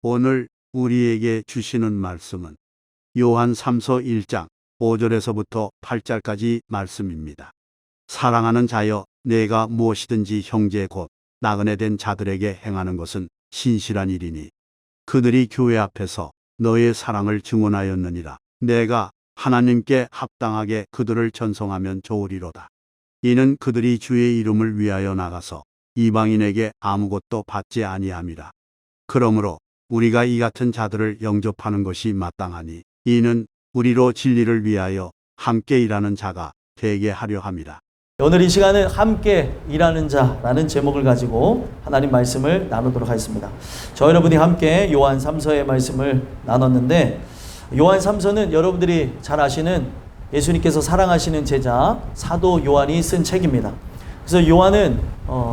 오늘 우리에게 주시는 말씀은 요한 3서 1장 5절에서부터 8절까지 말씀입니다. 사랑하는 자여, 내가 무엇이든지 형제 곧 나그네 된 자들에게 행하는 것은 신실한 일이니 그들이 교회 앞에서 너의 사랑을 증언하였느니라. 내가 하나님께 합당하게 그들을 전송하면 좋으리로다. 이는 그들이 주의 이름을 위하여 나가서 이방인에게 아무것도 받지 아니함이라. 그러므로 우리가 이 같은 자들을 영접하는 것이 마땅하니 이는 우리로 진리를 위하여 함께 일하는 자가 되게 하려 함이라. 오늘 이 시간은 함께 일하는 자라는 제목을 가지고 하나님 말씀을 나누도록 하겠습니다. 저 여러분이 함께 요한 3서의 말씀을 나눴는데, 요한 3서는 여러분들이 잘 아시는 예수님께서 사랑하시는 제자 사도 요한이 쓴 책입니다. 그래서 요한은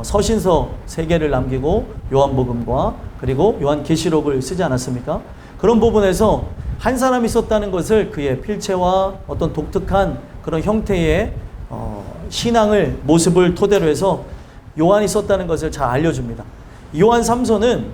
서신서 3개를 남기고 요한복음과 그리고 요한계시록을 쓰지 않았습니까? 그런 부분에서 한 사람이 썼다는 것을 그의 필체와 어떤 독특한 그런 형태의 신앙을 모습을 토대로 해서 요한이 썼다는 것을 잘 알려줍니다. 요한 3서는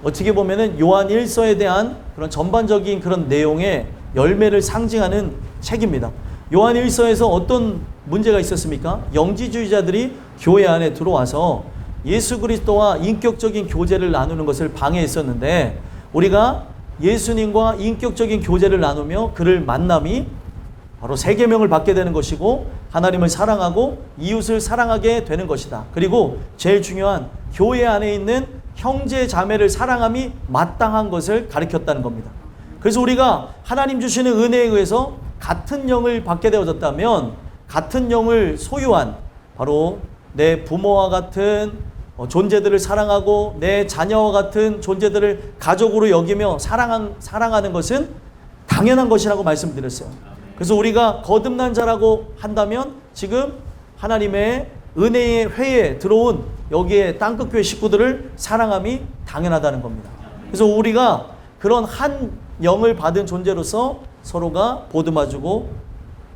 어떻게 보면은 요한 1서에 대한 그런 전반적인 그런 내용의 열매를 상징하는 책입니다. 요한 1서에서 어떤 문제가 있었습니까? 영지주의자들이 교회 안에 들어와서 예수 그리스도와 인격적인 교제를 나누는 것을 방해했었는데, 우리가 예수님과 인격적인 교제를 나누며 그를 만남이 바로 세 계명을 받게 되는 것이고, 하나님을 사랑하고 이웃을 사랑하게 되는 것이다. 그리고 제일 중요한 교회 안에 있는 형제 자매를 사랑함이 마땅한 것을 가르쳤다는 겁니다. 그래서 우리가 하나님 주시는 은혜에 의해서 같은 영을 받게 되어졌다면, 같은 영을 소유한 바로 내 부모와 같은 존재들을 사랑하고 내 자녀와 같은 존재들을 가족으로 여기며 사랑하는 것은 당연한 것이라고 말씀드렸어요. 그래서 우리가 거듭난 자라고 한다면 지금 하나님의 은혜의 회에 들어온 여기에 땅끝교회 식구들을 사랑함이 당연하다는 겁니다. 그래서 우리가 그런 한 영을 받은 존재로서 서로가 보듬어주고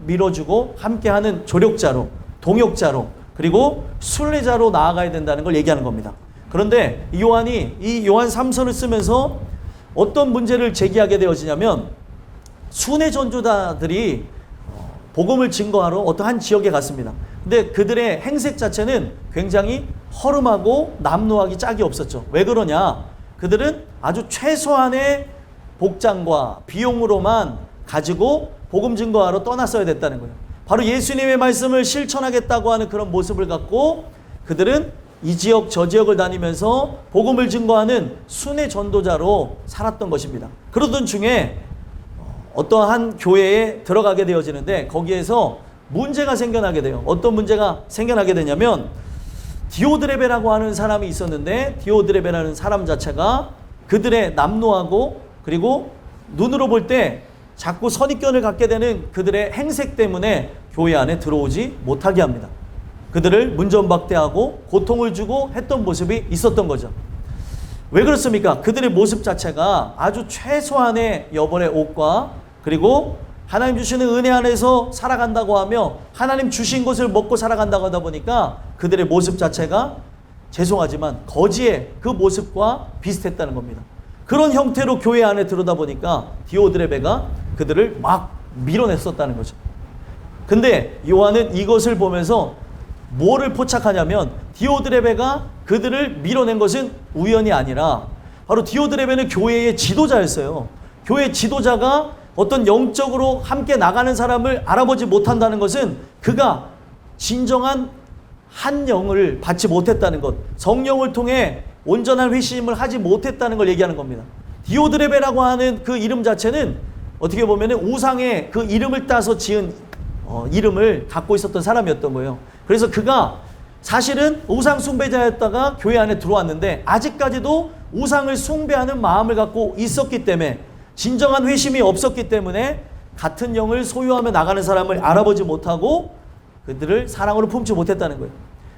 밀어주고 함께하는 조력자로, 동역자로, 그리고 순례자로 나아가야 된다는 걸 얘기하는 겁니다. 그런데 요한이 이 요한 3서를 쓰면서 어떤 문제를 제기하게 되어지냐면, 순회 전도자들이 복음을 증거하러 어떤 한 지역에 갔습니다. 근데 그들의 행색 자체는 굉장히 허름하고 남루하기 짝이 없었죠. 왜 그러냐? 그들은 아주 최소한의 복장과 비용으로만 가지고 복음 증거하러 떠났어야 됐다는 거예요. 바로 예수님의 말씀을 실천하겠다고 하는 그런 모습을 갖고 그들은 이 지역 저 지역을 다니면서 복음을 증거하는 순회 전도자로 살았던 것입니다. 그러던 중에 어떠한 교회에 들어가게 되어지는데, 거기에서 문제가 생겨나게 돼요. 어떤 문제가 생겨나게 되냐면, 디오드레베라고 하는 사람이 있었는데, 디오드레베라는 사람 자체가 그들의 남루하고 그리고 눈으로 볼 때 자꾸 선입견을 갖게 되는 그들의 행색 때문에 교회 안에 들어오지 못하게 합니다. 그들을 문전박대하고 고통을 주고 했던 모습이 있었던 거죠. 왜 그렇습니까? 그들의 모습 자체가 아주 최소한의 여벌의 옷과 그리고 하나님 주시는 은혜 안에서 살아간다고 하며 하나님 주신 것을 먹고 살아간다고 하다 보니까 그들의 모습 자체가 죄송하지만 거지의 그 모습과 비슷했다는 겁니다. 그런 형태로 교회 안에 들어오다 보니까 디오드레베가 그들을 막 밀어냈었다는 거죠. 근데 요한은 이것을 보면서 뭐를 포착하냐면, 디오드레베가 그들을 밀어낸 것은 우연이 아니라 바로 디오드레베는 교회의 지도자였어요. 교회 지도자가 어떤 영적으로 함께 나가는 사람을 알아보지 못한다는 것은 그가 진정한 한 영을 받지 못했다는 것, 성령을 통해 온전한 회심을 하지 못했다는 걸 얘기하는 겁니다. 디오드레베라고 하는 그 이름 자체는 어떻게 보면 우상의 그 이름을 따서 지은 이름을 갖고 있었던 사람이었던 거예요. 그래서 그가 사실은 우상 숭배자였다가 교회 안에 들어왔는데 아직까지도 우상을 숭배하는 마음을 갖고 있었기 때문에, 진정한 회심이 없었기 때문에 같은 영을 소유하며 나가는 사람을 알아보지 못하고 그들을 사랑으로 품지 못했다는 거예요.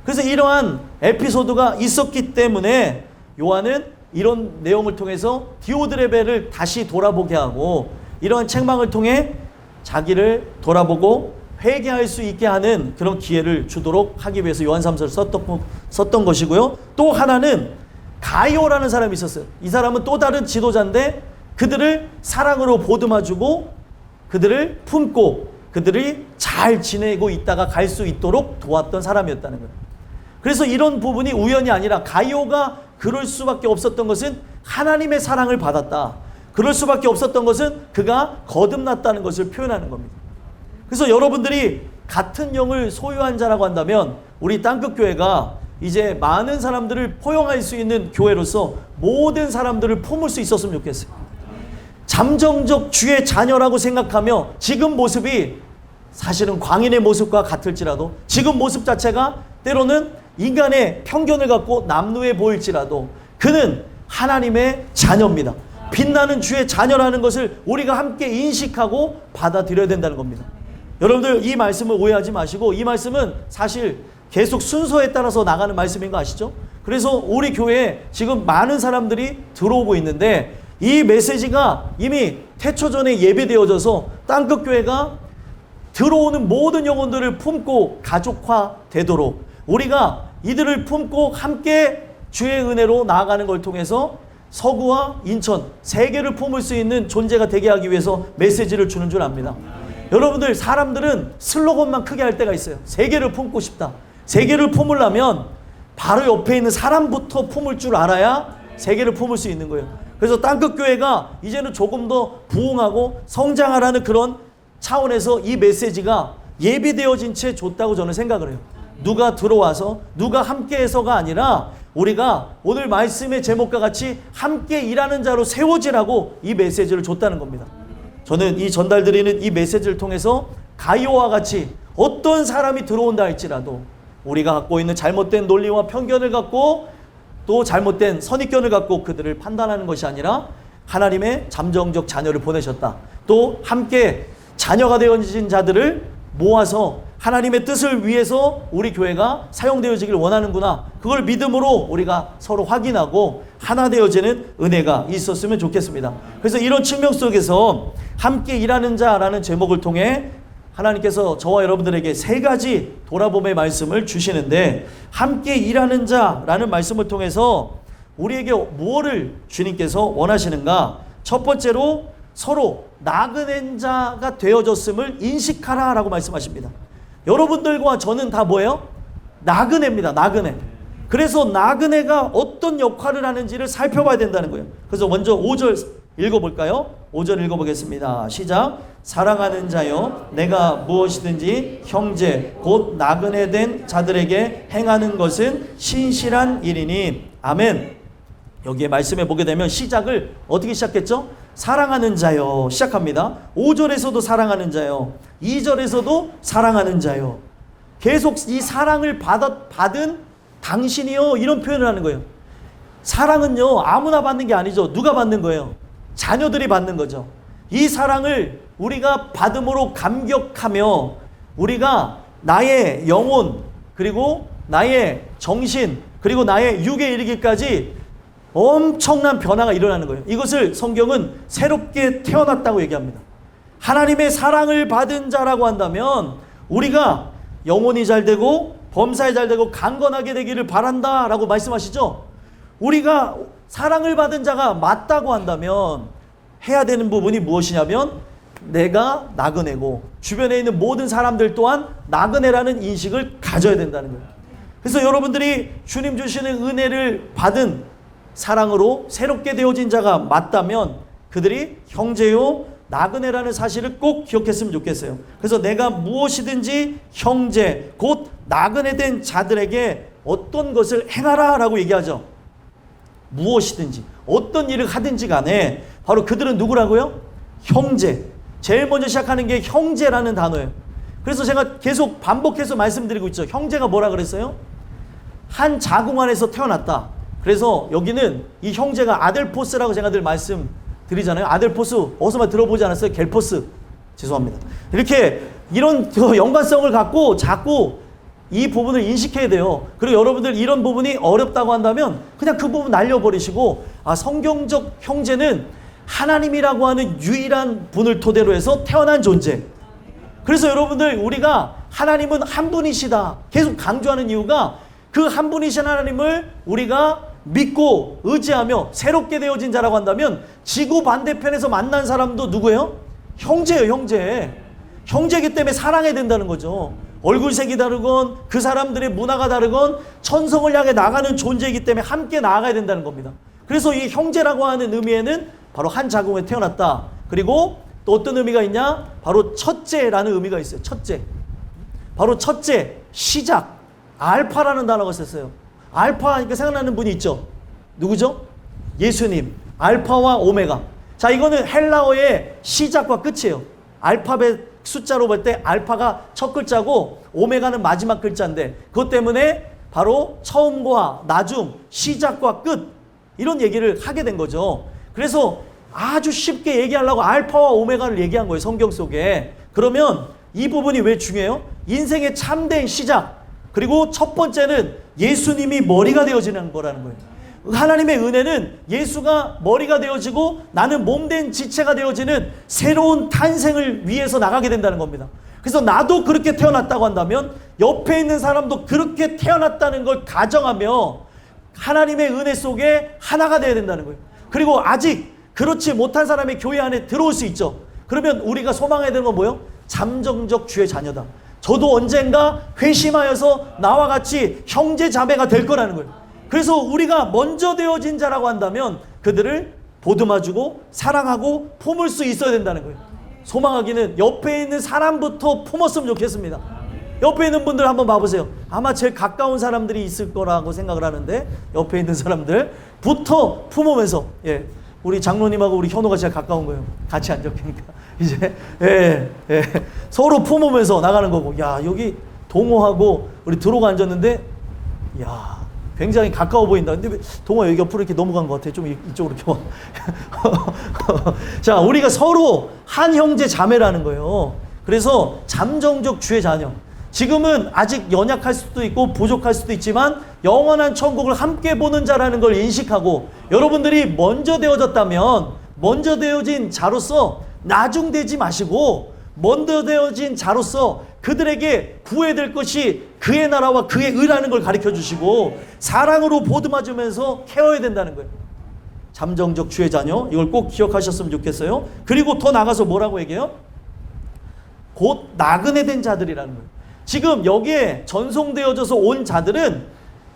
그래서 이러한 에피소드가 있었기 때문에 요한은 이런 내용을 통해서 디오드레베를 다시 돌아보게 하고 이러한 책망을 통해 자기를 돌아보고 회개할 수 있게 하는 그런 기회를 주도록 하기 위해서 요한 3서를 썼던 것이고요. 또 하나는 가이오라는 사람이 있었어요. 이 사람은 또 다른 지도자인데 그들을 사랑으로 보듬어주고 그들을 품고 그들이 잘 지내고 있다가 갈 수 있도록 도왔던 사람이었다는 거예요. 그래서 이런 부분이 우연이 아니라 가이오가 그럴 수밖에 없었던 것은 하나님의 사랑을 받았다. 그럴 수밖에 없었던 것은 그가 거듭났다는 것을 표현하는 겁니다. 그래서 여러분들이 같은 영을 소유한 자라고 한다면 우리 땅끝교회가 이제 많은 사람들을 포용할 수 있는 교회로서 모든 사람들을 품을 수 있었으면 좋겠어요. 잠정적 주의 자녀라고 생각하며 지금 모습이 사실은 광인의 모습과 같을지라도 지금 모습 자체가 때로는 인간의 편견을 갖고 남루해 보일지라도 그는 하나님의 자녀입니다. 빛나는 주의 자녀라는 것을 우리가 함께 인식하고 받아들여야 된다는 겁니다. 여러분들 이 말씀을 오해하지 마시고 이 말씀은 사실 계속 순서에 따라서 나가는 말씀인 거 아시죠? 그래서 우리 교회에 지금 많은 사람들이 들어오고 있는데 이 메시지가 이미 태초전에 예배되어져서 땅끝교회가 들어오는 모든 영혼들을 품고 가족화되도록 우리가 이들을 품고 함께 주의 은혜로 나아가는 걸 통해서 서구와 인천 세 개를 품을 수 있는 존재가 되게 하기 위해서 메시지를 주는 줄 압니다. 여러분들 사람들은 슬로건만 크게 할 때가 있어요. 세 개를 품고 싶다. 세 개를 품으려면 바로 옆에 있는 사람부터 품을 줄 알아야 세 개를 품을 수 있는 거예요. 그래서 땅끝교회가 이제는 조금 더 부흥하고 성장하라는 그런 차원에서 이 메시지가 예비되어진 채 줬다고 저는 생각을 해요. 누가 들어와서 누가 함께해서가 아니라 우리가 오늘 말씀의 제목과 같이 함께 일하는 자로 세워지라고 이 메시지를 줬다는 겁니다. 저는 이 전달드리는 이 메시지를 통해서 가이오와 같이 어떤 사람이 들어온다 할지라도 우리가 갖고 있는 잘못된 논리와 편견을 갖고 또 잘못된 선입견을 갖고 그들을 판단하는 것이 아니라 하나님의 잠정적 자녀를 보내셨다. 또 함께 자녀가 되어진 자들을 모아서 하나님의 뜻을 위해서 우리 교회가 사용되어지길 원하는구나. 그걸 믿음으로 우리가 서로 확인하고 하나 되어지는 은혜가 있었으면 좋겠습니다. 그래서 이런 측면 속에서 함께 일하는 자라는 제목을 통해 하나님께서 저와 여러분들에게 세 가지 돌아봄의 말씀을 주시는데 함께 일하는 자라는 말씀을 통해서 우리에게 무엇을 주님께서 원하시는가? 첫 번째로 서로 나그네 자가 되어졌음을 인식하라 라고 말씀하십니다. 여러분들과 저는 다 뭐예요? 나그네입니다. 나그네. 그래서 나그네가 어떤 역할을 하는지를 살펴봐야 된다는 거예요. 그래서 먼저 5절 읽어볼까요? 5절 읽어보겠습니다. 시작. 사랑하는 자여 내가 무엇이든지 형제 곧 나그네 된 자들에게 행하는 것은 신실한 일이니 아멘. 여기에 말씀해 보게 되면 시작을 어떻게 시작했죠? 사랑하는 자여 시작합니다. 5절에서도 사랑하는 자여 2절에서도 사랑하는 자여 계속 이 사랑을 받은 당신이요 이런 표현을 하는 거예요. 사랑은요 아무나 받는 게 아니죠. 누가 받는 거예요? 자녀들이 받는 거죠. 이 사랑을 우리가 받음으로 감격하며 우리가 나의 영혼 그리고 나의 정신 그리고 나의 육에 이르기까지 엄청난 변화가 일어나는 거예요. 이것을 성경은 새롭게 태어났다고 얘기합니다. 하나님의 사랑을 받은 자라고 한다면 우리가 영혼이 잘 되고 범사에 잘 되고 강건하게 되기를 바란다라고 말씀하시죠. 우리가 사랑을 받은 자가 맞다고 한다면 해야 되는 부분이 무엇이냐면 내가 나그네고 주변에 있는 모든 사람들 또한 나그네라는 인식을 가져야 된다는 거예요. 그래서 여러분들이 주님 주시는 은혜를 받은 사랑으로 새롭게 되어진 자가 맞다면 그들이 형제요 나그네라는 사실을 꼭 기억했으면 좋겠어요. 그래서 내가 무엇이든지 형제 곧 나그네 된 자들에게 어떤 것을 행하라 라고 얘기하죠. 무엇이든지 어떤 일을 하든지 간에 바로 그들은 누구라고요? 형제. 제일 먼저 시작하는 게 형제라는 단어예요. 그래서 제가 계속 반복해서 말씀드리고 있죠. 형제가 뭐라 그랬어요? 한 자궁 안에서 태어났다. 그래서 여기는 이 형제가 아델포스라고 제가 늘 말씀드리잖아요. 아델포스 어디서만 들어보지 않았어요? 겔포스. 죄송합니다. 이렇게 이런 연관성을 갖고 자꾸 이 부분을 인식해야 돼요. 그리고 여러분들 이런 부분이 어렵다고 한다면 그냥 그 부분 날려버리시고 성경적 형제는 하나님이라고 하는 유일한 분을 토대로 해서 태어난 존재. 그래서 여러분들 우리가 하나님은 한 분이시다 계속 강조하는 이유가 그 한 분이신 하나님을 우리가 믿고 의지하며 새롭게 되어진 자라고 한다면 지구 반대편에서 만난 사람도 누구예요? 형제예요, 형제. 형제이기 때문에 사랑해야 된다는 거죠. 얼굴색이 다르건 그 사람들의 문화가 다르건 천성을 향해 나가는 존재이기 때문에 함께 나아가야 된다는 겁니다. 그래서 이 형제라고 하는 의미에는 바로 한 자궁에 태어났다. 그리고 또 어떤 의미가 있냐? 바로 첫째라는 의미가 있어요. 첫째. 바로 첫째, 시작. 알파라는 단어가 썼어요. 알파 하니까 생각나는 분이 있죠. 누구죠? 예수님. 알파와 오메가. 자, 이거는 헬라어의 시작과 끝이에요. 알파벳 숫자로 볼 때 알파가 첫 글자고 오메가는 마지막 글자인데 그것 때문에 바로 처음과 나중, 시작과 끝 이런 얘기를 하게 된 거죠. 그래서 아주 쉽게 얘기하려고 알파와 오메가를 얘기한 거예요. 성경 속에. 그러면 이 부분이 왜 중요해요? 인생의 참된 시작. 그리고 첫 번째는 예수님이 머리가 되어지는 거라는 거예요. 하나님의 은혜는 예수가 머리가 되어지고 나는 몸된 지체가 되어지는 새로운 탄생을 위해서 나가게 된다는 겁니다. 그래서 나도 그렇게 태어났다고 한다면 옆에 있는 사람도 그렇게 태어났다는 걸 가정하며 하나님의 은혜 속에 하나가 되어야 된다는 거예요. 그리고 아직 그렇지 못한 사람이 교회 안에 들어올 수 있죠. 그러면 우리가 소망해야 되는 건 뭐예요? 잠정적 주의 자녀다. 저도 언젠가 회심하여서 나와 같이 형제 자매가 될 거라는 거예요. 그래서 우리가 먼저 되어진 자라고 한다면 그들을 보듬어주고 사랑하고 품을 수 있어야 된다는 거예요. 소망하기는 옆에 있는 사람부터 품었으면 좋겠습니다. 옆에 있는 분들 한번 봐보세요. 아마 제일 가까운 사람들이 있을 거라고 생각을 하는데 옆에 있는 사람들부터 품으면서 우리 장로님하고 우리 현호가 제일 가까운 거예요. 같이 앉았으니까 이제 서로 품으면서 나가는 거고, 야 여기 동호하고 우리 들어가 앉았는데 야 굉장히 가까워 보인다. 근데 왜 동호 여기 옆으로 이렇게 넘어간 것 같아. 좀 이쪽으로 이렇게 와. 자, 우리가 서로 한 형제 자매라는 거예요. 그래서 잠정적 주의 자녀. 지금은 아직 연약할 수도 있고 부족할 수도 있지만 영원한 천국을 함께 보는 자라는 걸 인식하고 여러분들이 먼저 되어졌다면 먼저 되어진 자로서 나중되지 마시고 먼저 되어진 자로서 그들에게 구해야 될 것이 그의 나라와 그의 의라는 걸 가르쳐 주시고 사랑으로 보듬어주면서 케어해야 된다는 거예요. 잠정적 주의 자녀, 이걸 꼭 기억하셨으면 좋겠어요. 그리고 더 나가서 뭐라고 얘기해요? 곧 나그네 된 자들이라는 거예요. 지금 여기에 전송되어져서 온 자들은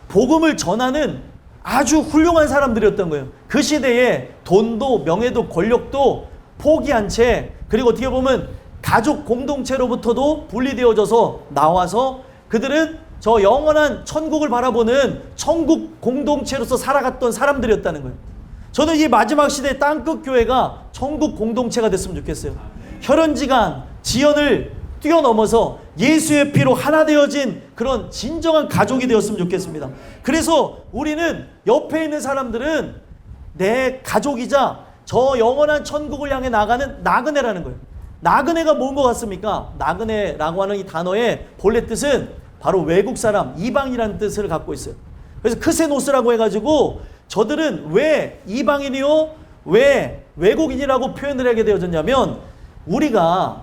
복음을 전하는 아주 훌륭한 사람들이었던 거예요. 그 시대에 돈도 명예도 권력도 포기한 채, 그리고 어떻게 보면 가족 공동체로부터도 분리되어져서 나와서 그들은 저 영원한 천국을 바라보는 천국 공동체로서 살아갔던 사람들이었다는 거예요. 저는 이 마지막 시대 땅끝 교회가 천국 공동체가 됐으면 좋겠어요. 혈연지간, 지연을 뛰어넘어서 예수의 피로 하나 되어진 그런 진정한 가족이 되었으면 좋겠습니다. 그래서 우리는 옆에 있는 사람들은 내 가족이자 저 영원한 천국을 향해 나가는 나그네라는 거예요. 나그네가 뭔 것 같습니까? 나그네라고 하는 이 단어의 본래 뜻은 바로 외국 사람, 이방이라는 뜻을 갖고 있어요. 그래서 크세노스라고 해가지고 저들은 왜 이방인이요? 왜 외국인이라고 표현을 하게 되어졌냐면 우리가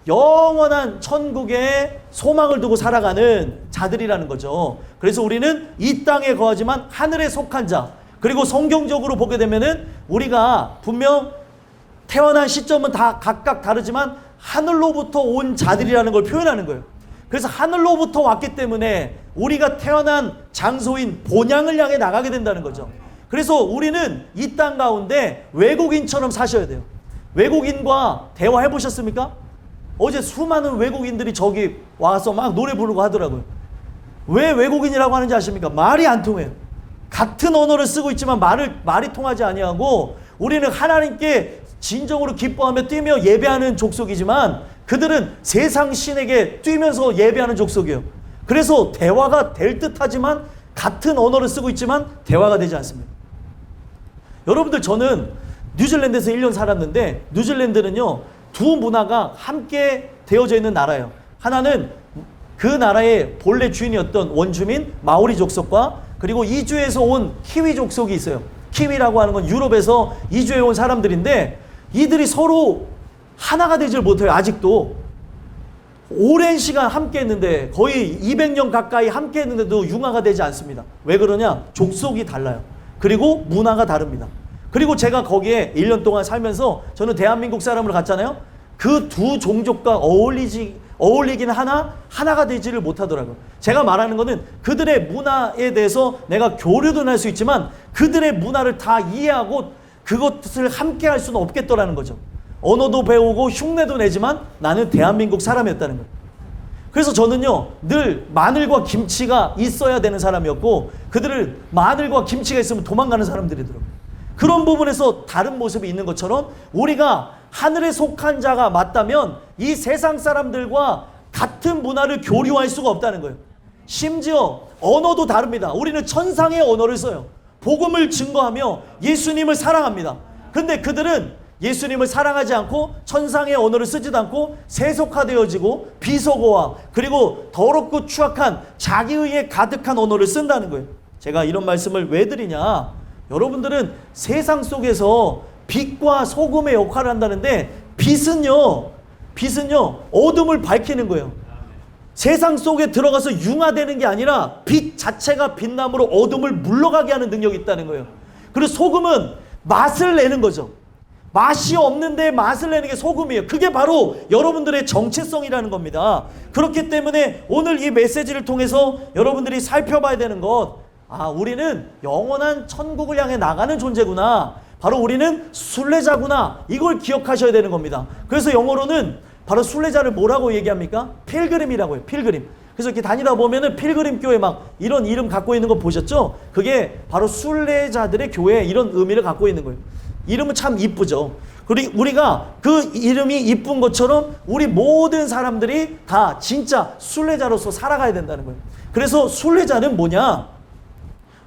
영원한 천국에 소망을 두고 살아가는 자들이라는 거죠. 그래서 우리는 이 땅에 거하지만 하늘에 속한 자, 그리고 성경적으로 보게 되면은 우리가 분명 태어난 시점은 다 각각 다르지만 하늘로부터 온 자들이라는 걸 표현하는 거예요. 그래서 하늘로부터 왔기 때문에 우리가 태어난 장소인 본향을 향해 나가게 된다는 거죠. 그래서 우리는 이 땅 가운데 외국인처럼 사셔야 돼요. 외국인과 대화해 보셨습니까? 어제 수많은 외국인들이 저기 와서 막 노래 부르고 하더라고요. 왜 외국인이라고 하는지 아십니까? 말이 안 통해요. 같은 언어를 쓰고 있지만 말이 통하지 아니하고 우리는 하나님께 진정으로 기뻐하며 뛰며 예배하는 족속이지만 그들은 세상 신에게 뛰면서 예배하는 족속이에요. 그래서 대화가 될 듯하지만 같은 언어를 쓰고 있지만 대화가 되지 않습니다. 여러분들, 저는 뉴질랜드에서 1년 살았는데 뉴질랜드는요 두 문화가 함께 되어져 있는 나라예요. 하나는 그 나라의 본래 주인이었던 원주민 마오리 족속과 그리고 이주해서 온 키위 족속이 있어요. 키위라고 하는 건 유럽에서 이주해 온 사람들인데 이들이 서로 하나가 되질 못해요. 아직도 오랜 시간 함께 했는데 거의 200년 가까이 함께 했는데도 융화가 되지 않습니다. 왜 그러냐? 족속이 달라요. 그리고 문화가 다릅니다. 그리고 제가 거기에 1년 동안 살면서 저는 대한민국 사람으로 갔잖아요. 그 두 종족과 어울리긴 하나가 되지를 못하더라고요. 제가 말하는 거는 그들의 문화에 대해서 내가 교류도 할 수 있지만 그들의 문화를 다 이해하고 그것을 함께 할 수는 없겠더라는 거죠. 언어도 배우고 흉내도 내지만 나는 대한민국 사람이었다는 거예요. 그래서 저는요, 늘 마늘과 김치가 있어야 되는 사람이었고 그들은 마늘과 김치가 있으면 도망가는 사람들이더라고요. 그런 부분에서 다른 모습이 있는 것처럼 우리가 하늘에 속한 자가 맞다면 이 세상 사람들과 같은 문화를 교류할 수가 없다는 거예요. 심지어 언어도 다릅니다. 우리는 천상의 언어를 써요. 복음을 증거하며 예수님을 사랑합니다. 근데 그들은 예수님을 사랑하지 않고 천상의 언어를 쓰지도 않고 세속화되어지고 비속어와 그리고 더럽고 추악한 자기의에 가득한 언어를 쓴다는 거예요. 제가 이런 말씀을 왜 드리냐? 여러분들은 세상 속에서 빛과 소금의 역할을 한다는데 빛은요 어둠을 밝히는 거예요. 세상 속에 들어가서 융화되는 게 아니라 빛 자체가 빛남으로 어둠을 물러가게 하는 능력이 있다는 거예요. 그리고 소금은 맛을 내는 거죠. 맛이 없는데 맛을 내는 게 소금이에요. 그게 바로 여러분들의 정체성이라는 겁니다. 그렇기 때문에 오늘 이 메시지를 통해서 여러분들이 살펴봐야 되는 것, 우리는 영원한 천국을 향해 나가는 존재구나. 바로 우리는 순례자구나. 이걸 기억하셔야 되는 겁니다. 그래서 영어로는 바로 순례자를 뭐라고 얘기합니까? 필그림이라고 해요. 필그림. 그래서 이렇게 다니다 보면은 필그림 교회 막 이런 이름 갖고 있는 거 보셨죠? 그게 바로 순례자들의 교회 이런 의미를 갖고 있는 거예요. 이름은 참 이쁘죠. 그리고 우리가 그 이름이 이쁜 것처럼 우리 모든 사람들이 다 진짜 순례자로서 살아가야 된다는 거예요. 그래서 순례자는 뭐냐?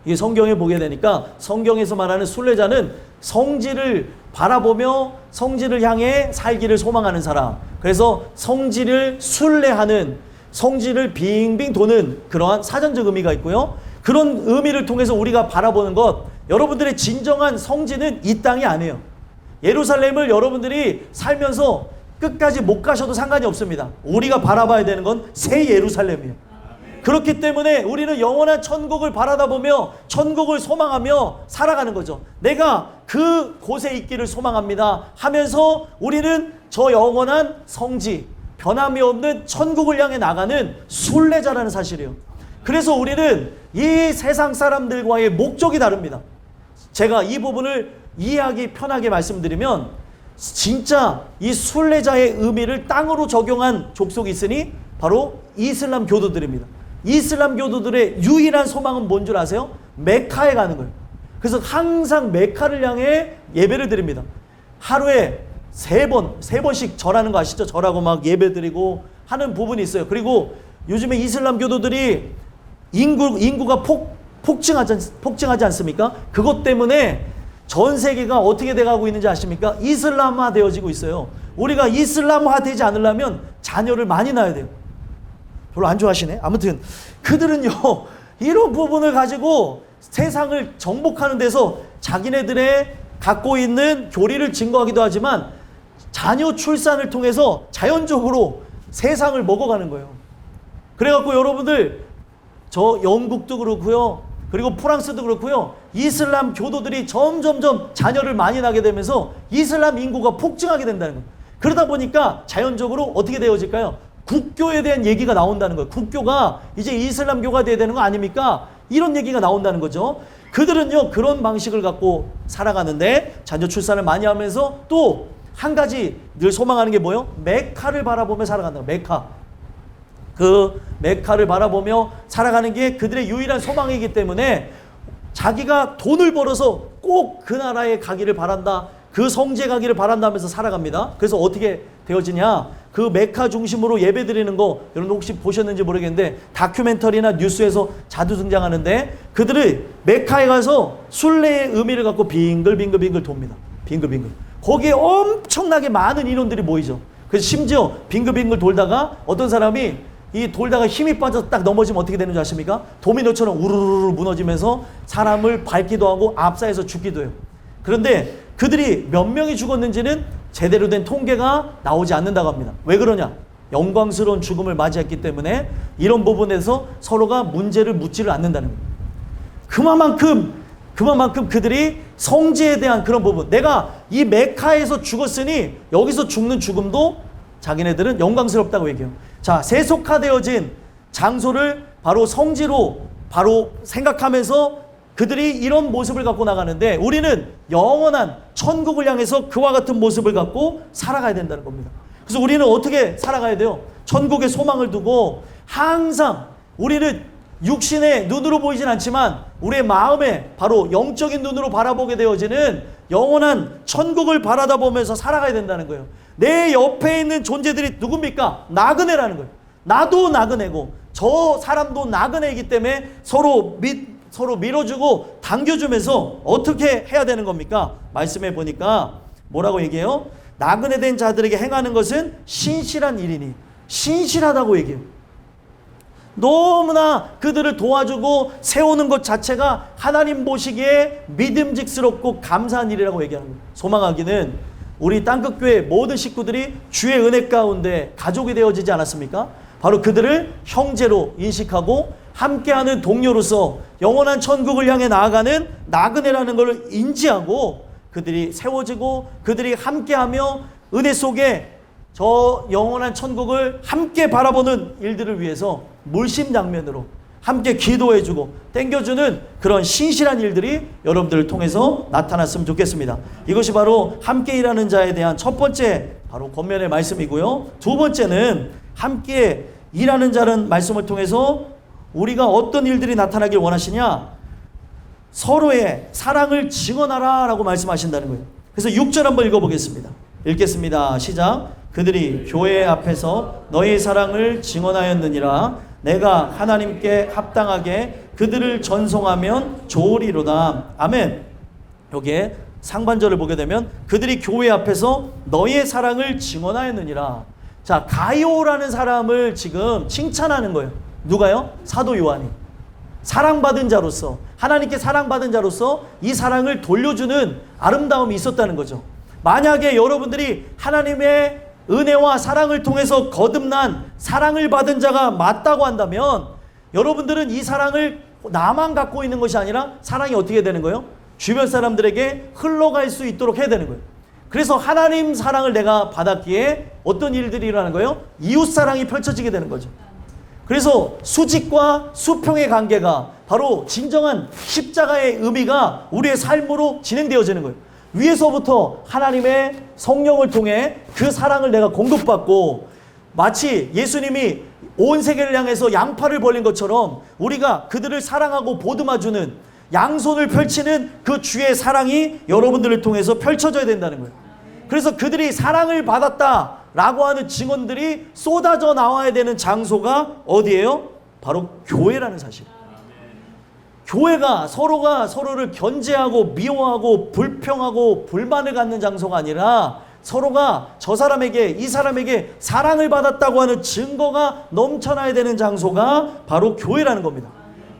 이게 성경에 보게 되니까 성경에서 말하는 순례자는 성지를 바라보며 성지를 향해 살기를 소망하는 사람. 그래서 성지를 순례하는, 성지를 빙빙 도는 그러한 사전적 의미가 있고요. 그런 의미를 통해서 우리가 바라보는 것, 여러분들의 진정한 성지는 이 땅이 아니에요. 예루살렘을 여러분들이 살면서 끝까지 못 가셔도 상관이 없습니다. 우리가 바라봐야 되는 건 새 예루살렘이에요. 그렇기 때문에 우리는 영원한 천국을 바라다보며 천국을 소망하며 살아가는 거죠. 내가 그 곳에 있기를 소망합니다 하면서 우리는 저 영원한 성지, 변함이 없는 천국을 향해 나가는 순례자라는 사실이에요. 그래서 우리는 이 세상 사람들과의 목적이 다릅니다. 제가 이 부분을 이해하기 편하게 말씀드리면 진짜 이 순례자의 의미를 땅으로 적용한 족속이 있으니 바로 이슬람 교도들입니다. 이슬람 교도들의 유일한 소망은 뭔 줄 아세요? 메카에 가는 거예요. 그래서 항상 메카를 향해 예배를 드립니다. 하루에 세 번씩 절하는 거 아시죠? 절하고 막 예배 드리고 하는 부분이 있어요. 그리고 요즘에 이슬람 교도들이 인구가 폭증하지 않습니까? 그것 때문에 전 세계가 어떻게 돼가고 있는지 아십니까? 이슬람화 되어지고 있어요. 우리가 이슬람화 되지 않으려면 자녀를 많이 낳아야 돼요. 별로 안 좋아하시네. 아무튼 그들은요 이런 부분을 가지고 세상을 정복하는 데서 자기네들의 갖고 있는 교리를 증거하기도 하지만 자녀 출산을 통해서 자연적으로 세상을 먹어가는 거예요. 그래갖고 여러분들 저 영국도 그렇고요, 그리고 프랑스도 그렇고요, 이슬람 교도들이 점점점 자녀를 많이 낳게 되면서 이슬람 인구가 폭증하게 된다는 거예요. 그러다 보니까 자연적으로 어떻게 되어질까요? 국교에 대한 얘기가 나온다는 거예요. 국교가 이제 이슬람교가 돼야 되는 거 아닙니까? 이런 얘기가 나온다는 거죠. 그들은요 그런 방식을 갖고 살아가는데 자녀 출산을 많이 하면서 또 한 가지 늘 소망하는 게 뭐예요? 메카를 바라보며 살아간다. 메카. 그 메카를 바라보며 살아가는 게 그들의 유일한 소망이기 때문에 자기가 돈을 벌어서 꼭 그 나라에 가기를 바란다. 그 성지에 가기를 바란다면서 살아갑니다. 그래서 어떻게 되어지냐? 그 메카 중심으로 예배 드리는 거 여러분 혹시 보셨는지 모르겠는데 다큐멘터리나 뉴스에서 자주 등장하는데 그들이 메카에 가서 순례의 의미를 갖고 빙글빙글 돕니다. 빙글빙글. 거기에 엄청나게 많은 인원들이 모이죠. 그래서 심지어 빙글빙글 돌다가 어떤 사람이 이 돌다가 힘이 빠져서 딱 넘어지면 어떻게 되는 줄 아십니까? 도미노처럼 우르르 무너지면서 사람을 밟기도 하고 압사해서 죽기도 해요. 그런데 그들이 몇 명이 죽었는지는 제대로 된 통계가 나오지 않는다고 합니다. 왜 그러냐? 영광스러운 죽음을 맞이했기 때문에 이런 부분에서 서로가 문제를 묻지를 않는다는 거예요. 그만큼 그만큼 그들이 성지에 대한 그런 부분, 내가 이 메카에서 죽었으니 여기서 죽는 죽음도 자기네들은 영광스럽다고 얘기해요. 자, 세속화되어진 장소를 바로 성지로 바로 생각하면서 그들이 이런 모습을 갖고 나가는데, 우리는 영원한 천국을 향해서 그와 같은 모습을 갖고 살아가야 된다는 겁니다. 그래서 우리는 어떻게 살아가야 돼요? 천국의 소망을 두고 항상 우리는 육신의 눈으로 보이진 않지만 우리의 마음에 바로 영적인 눈으로 바라보게 되어지는 영원한 천국을 바라다보면서 살아가야 된다는 거예요. 내 옆에 있는 존재들이 누굽니까? 나그네라는 거예요. 나도 나그네고 저 사람도 나그네이기 때문에 서로 밀어주고 당겨주면서 어떻게 해야 되는 겁니까? 말씀해 보니까 뭐라고 얘기해요? 나그네 된 자들에게 행하는 것은 신실한 일이니, 신실하다고 얘기해요. 너무나 그들을 도와주고 세우는 것 자체가 하나님 보시기에 믿음직스럽고 감사한 일이라고 얘기하는 거예요. 소망하기는 우리 땅끝교회 모든 식구들이 주의 은혜 가운데 가족이 되어지지 않았습니까? 바로 그들을 형제로 인식하고 함께하는 동료로서 영원한 천국을 향해 나아가는 나그네라는 것을 인지하고 그들이 세워지고 그들이 함께하며 은혜 속에 저 영원한 천국을 함께 바라보는 일들을 위해서 물심양면으로 함께 기도해주고 땡겨주는 그런 신실한 일들이 여러분들을 통해서 나타났으면 좋겠습니다. 이것이 바로 함께 일하는 자에 대한 첫 번째 바로 권면의 말씀이고요. 두 번째는 함께 일하는 자는 말씀을 통해서 우리가 어떤 일들이 나타나길 원하시냐? 서로의 사랑을 증언하라 라고 말씀하신다는 거예요. 그래서 6절 한번 읽어보겠습니다. 읽겠습니다. 시작. 그들이 교회 앞에서 너의 사랑을 증언하였느니라. 내가 하나님께 합당하게 그들을 전송하면 좋으리로다. 아멘. 여기에 상반절을 보게 되면 그들이 교회 앞에서 너의 사랑을 증언하였느니라. 자, 가이오라는 사람을 지금 칭찬하는 거예요. 누가요? 사도 요한이. 사랑받은 자로서, 하나님께 사랑받은 자로서 이 사랑을 돌려주는 아름다움이 있었다는 거죠. 만약에 여러분들이 하나님의 은혜와 사랑을 통해서 거듭난 사랑을 받은 자가 맞다고 한다면 여러분들은 이 사랑을 나만 갖고 있는 것이 아니라 사랑이 어떻게 되는 거예요? 주변 사람들에게 흘러갈 수 있도록 해야 되는 거예요. 그래서 하나님 사랑을 내가 받았기에 어떤 일들이 일어나는 거예요? 이웃 사랑이 펼쳐지게 되는 거죠. 그래서 수직과 수평의 관계가 바로 진정한 십자가의 의미가 우리의 삶으로 진행되어지는 거예요. 위에서부터 하나님의 성령을 통해 그 사랑을 내가 공급받고 마치 예수님이 온 세계를 향해서 양팔을 벌린 것처럼 우리가 그들을 사랑하고 보듬어주는 양손을 펼치는 그 주의 사랑이 여러분들을 통해서 펼쳐져야 된다는 거예요. 그래서 그들이 사랑을 받았다라고 하는 증언들이 쏟아져 나와야 되는 장소가 어디예요? 바로 교회라는 사실. 교회가 서로가 서로를 견제하고 미워하고 불평하고 불만을 갖는 장소가 아니라 서로가 저 사람에게 이 사람에게 사랑을 받았다고 하는 증거가 넘쳐나야 되는 장소가 바로 교회라는 겁니다.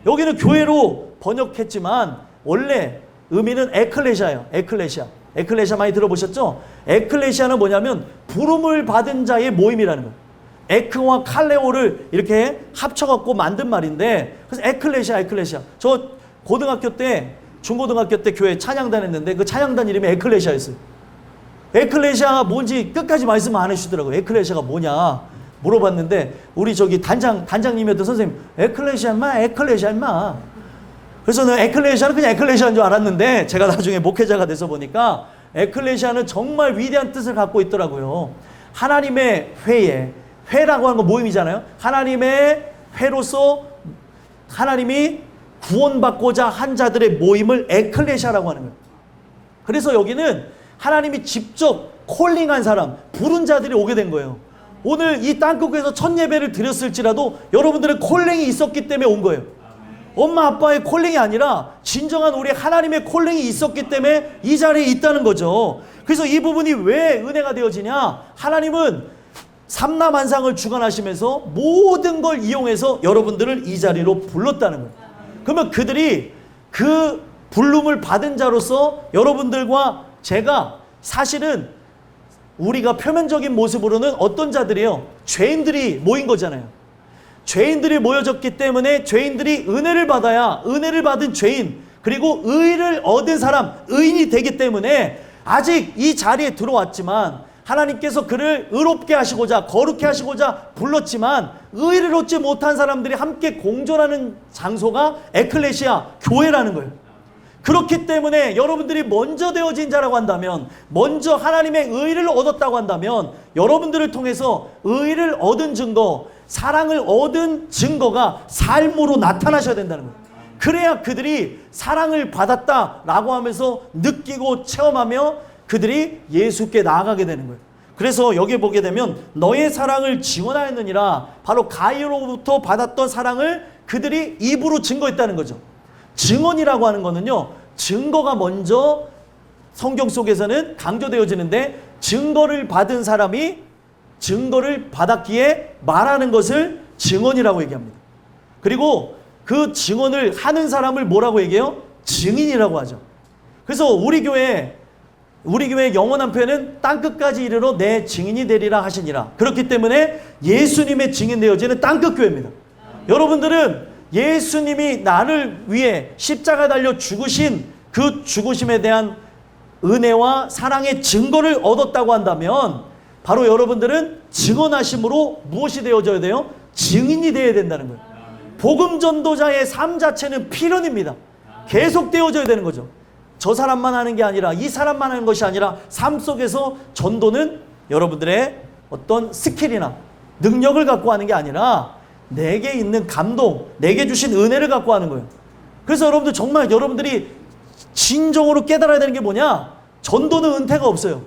여기는 교회로 번역했지만 원래 의미는 에클레시아예요. 에클레시아. 에클레시아 많이 들어보셨죠? 에클레시아는 뭐냐면 부름을 받은 자의 모임이라는 거예요. 에크와 칼레오를 이렇게 합쳐갖고 만든 말인데, 그래서 에클레시아. 저 고등학교 때, 중고등학교 때 교회 찬양단 했는데 그 찬양단 이름이 에클레시아였어요. 에클레시아가 뭔지 끝까지 말씀 안 해주시더라고요. 에클레시아가 뭐냐 물어봤는데 우리 저기 단장님이었던 선생님, 에클레시아 인마. 그래서 에클레시아는 그냥 에클레시아인 줄 알았는데 제가 나중에 목회자가 돼서 보니까 에클레시아는 정말 위대한 뜻을 갖고 있더라고요. 하나님의 회라고 하는 건 모임이잖아요. 하나님의 회로서 하나님이 구원받고자 한 자들의 모임을 에클레시아라고 하는 거예요. 그래서 여기는 하나님이 직접 콜링한 사람, 부른 자들이 오게 된 거예요. 오늘 이 땅끝에서 첫 예배를 드렸을지라도 여러분들은 콜링이 있었기 때문에 온 거예요. 엄마 아빠의 콜링이 아니라 진정한 우리 하나님의 콜링이 있었기 때문에 이 자리에 있다는 거죠. 그래서 이 부분이 왜 은혜가 되어지냐? 하나님은 삼라만상을 주관하시면서 모든 걸 이용해서 여러분들을 이 자리로 불렀다는 거예요. 그러면 그들이 그 부름을 받은 자로서 여러분들과 제가 사실은 우리가 표면적인 모습으로는 어떤 자들이에요? 죄인들이 모인 거잖아요. 죄인들이 모여졌기 때문에 죄인들이 은혜를 받아야 은혜를 받은 죄인, 그리고 의를 얻은 사람, 의인이 되기 때문에 아직 이 자리에 들어왔지만 하나님께서 그를 의롭게 하시고자 거룩해 하시고자 불렀지만 의를 얻지 못한 사람들이 함께 공존하는 장소가 에클레시아, 교회라는 거예요. 그렇기 때문에 여러분들이 먼저 되어진 자라고 한다면, 먼저 하나님의 의를 얻었다고 한다면 여러분들을 통해서 의를 얻은 증거, 사랑을 얻은 증거가 삶으로 나타나셔야 된다는 거예요. 그래야 그들이 사랑을 받았다라고 하면서 느끼고 체험하며 그들이 예수께 나아가게 되는 거예요. 그래서 여기 보게 되면 너의 사랑을 증언하였느니라, 바로 가이로부터 받았던 사랑을 그들이 입으로 증거했다는 거죠. 증언이라고 하는 거는요, 증거가 먼저 성경 속에서는 강조되어지는데, 증거를 받은 사람이 증거를 받았기에 말하는 것을 증언이라고 얘기합니다. 그리고 그 증언을 하는 사람을 뭐라고 얘기해요? 증인이라고 하죠. 그래서 우리 교회 영원한 표현은 땅끝까지 이르러 내 증인이 되리라 하시니라. 그렇기 때문에 예수님의 증인 되어지는 땅끝 교회입니다. 여러분들은 예수님이 나를 위해 십자가 달려 죽으신 그 죽으심에 대한 은혜와 사랑의 증거를 얻었다고 한다면 바로 여러분들은 증언하심으로 무엇이 되어져야 돼요? 증인이 되어야 된다는 거예요. 복음 전도자의 삶 자체는 필연입니다. 계속 되어져야 되는 거죠. 저 사람만 하는 게 아니라, 이 사람만 하는 것이 아니라 삶 속에서 전도는 여러분들의 어떤 스킬이나 능력을 갖고 하는 게 아니라 내게 있는 감동, 내게 주신 은혜를 갖고 하는 거예요. 그래서 여러분들 정말 여러분들이 진정으로 깨달아야 되는 게 뭐냐? 전도는 은퇴가 없어요.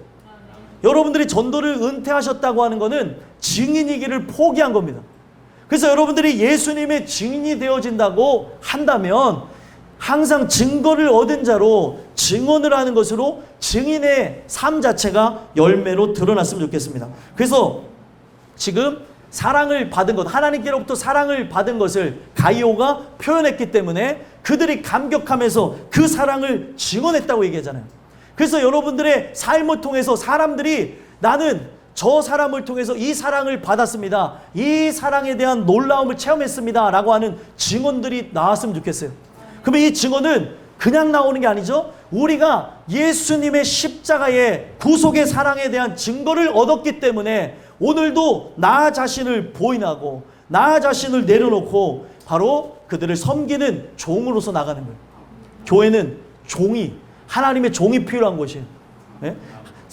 여러분들이 전도를 은퇴하셨다고 하는 것은 증인이기를 포기한 겁니다. 그래서 여러분들이 예수님의 증인이 되어진다고 한다면 항상 증거를 얻은 자로 증언을 하는 것으로 증인의 삶 자체가 열매로 드러났으면 좋겠습니다. 그래서 지금 사랑을 받은 것, 하나님께로부터 사랑을 받은 것을 가이오가 표현했기 때문에 그들이 감격하면서 그 사랑을 증언했다고 얘기하잖아요. 그래서 여러분들의 삶을 통해서 사람들이 나는 저 사람을 통해서 이 사랑을 받았습니다, 이 사랑에 대한 놀라움을 체험했습니다 라고 하는 증언들이 나왔으면 좋겠어요. 그러면 이 증언은 그냥 나오는 게 아니죠. 우리가 예수님의 십자가의 구속의 사랑에 대한 증거를 얻었기 때문에 오늘도 나 자신을 보인하고 나 자신을 내려놓고 바로 그들을 섬기는 종으로서 나가는 거예요. 교회는 종이, 하나님의 종이 필요한 곳이에요. 네?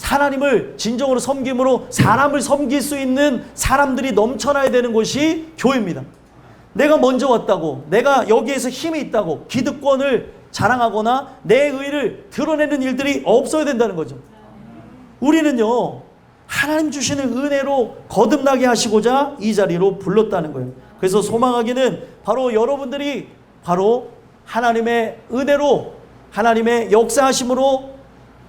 하나님을 진정으로 섬김으로 사람을 섬길 수 있는 사람들이 넘쳐나야 되는 곳이 교회입니다. 내가 먼저 왔다고, 내가 여기에서 힘이 있다고 기득권을 자랑하거나 내 의를 드러내는 일들이 없어야 된다는 거죠. 우리는요, 하나님 주시는 은혜로 거듭나게 하시고자 이 자리로 불렀다는 거예요. 그래서 소망하기는 바로 여러분들이 바로 하나님의 은혜로, 하나님의 역사하심으로